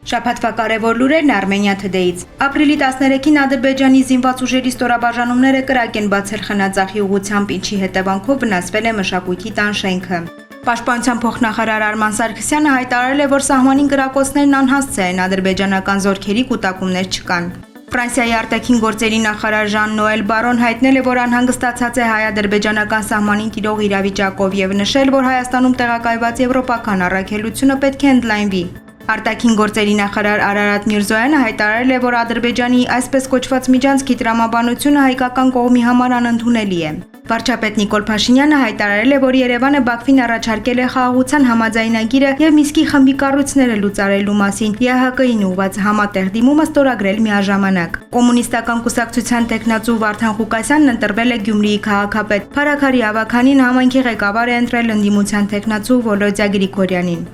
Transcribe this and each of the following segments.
Շաբաթվա կարևոր լուրերն Armenia Today-ից։ Ապրիլի 13-ին Ադրբեջանի զինված ուժերի ստորաբաժանումները կրակ են բացել խնաձախի ուղղությամբ, ինչի հետևանքով վնասվել է մշակույթի տան շենքը։ Պաշտպանության փոխնախարար Արման Սարգսյանը հայտարարել է, որ սահմանին կրակոցներն անհասցե են, ադրբեջանական զորքերի կուտակումներ չկան։ Ֆրանսիայի արտաքին գործերի նախարար Ժան-Նոել Բարոն հայտնել է, որ անհանգստացած է հայ-ադրբեջանական սահմանին տիրող իրավիճակով եւ նշել, որ Հայաստանում տեղակայված եվրոպական առաքելությունը պետք է ընդլայնվի։ Արտաքին գործերի նախարար Արարատ Միրզոյանը հայտարարել է, որ Ադրբեջանի այսպես կոչված միջանցքի տրամաբանությունը հայկական կողմի համար անընդունելի է։ Վարչապետ Նիկոլ Փաշինյանը հայտարարել է, որ Երևանը Բաքվին առաջարկել է խաղաղության համաձայնագիրը եւ Միսկի խմբի կառույցները լուծարելու մասին ԵԱՀԿ-ին ուղղված համատեղ դիմումը ստորագրել միաժամանակ։ Կոմունիստական կուսակցության տեխնացու Վարդան Ղուկասյանն ընտրվել է Գյումրիի քաղաքապետ։ Փարաքարի ավականին համայնքի ղեկավար է ընտրել ընդդիմության տեխնացու Վոլոդյա Գրիգորյանին։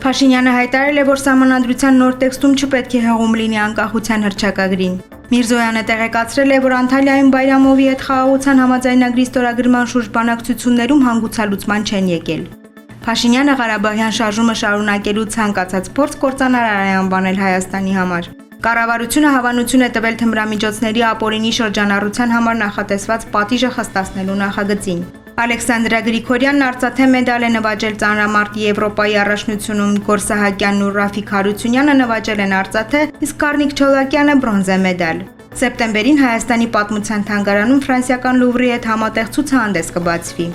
Փաշինյանը հայտարարել է, որ սահմանադրության նոր տեքստում չպետք է հղում լինի անկախության հռչակագրին։ Միրզոյանը տեղեկացրել է, որ Անտալիայում Բայրամովի հետ խաղաղության համաձայնագրի ստորագրման շուրջ բանակցություններում հանգուցալուծման չեն եկել։ Փաշինյանը Ղարաբաղյան շարժումը շարունակելու ցանկացած փորձ կործանարար է անվանել Հայաստանի համար։ Կառավարությունը հավանություն է տվել թմրամիջոցների ապօրինի շրջանառության համար նախատեսված պատիժը խստացնելու նախագծին։ Ալեքսանդրա Գրիգորյանն արծաթե մեդալ է նվաճել ծանրամարտի Եվրոպայի առաջնությունում, Գոր Սահակյանն ու Ռաֆիկ Հարությունյանը նվաճել են արծաթե, իսկ Կարնիկ Չոլակյանը բրոնզե մեդալ։ Սեպտեմբերին Հայաստանի պատմության թանգարանում ֆրանսիական Լուվրի հետ համատեղ ցուցահանդես կբացվի։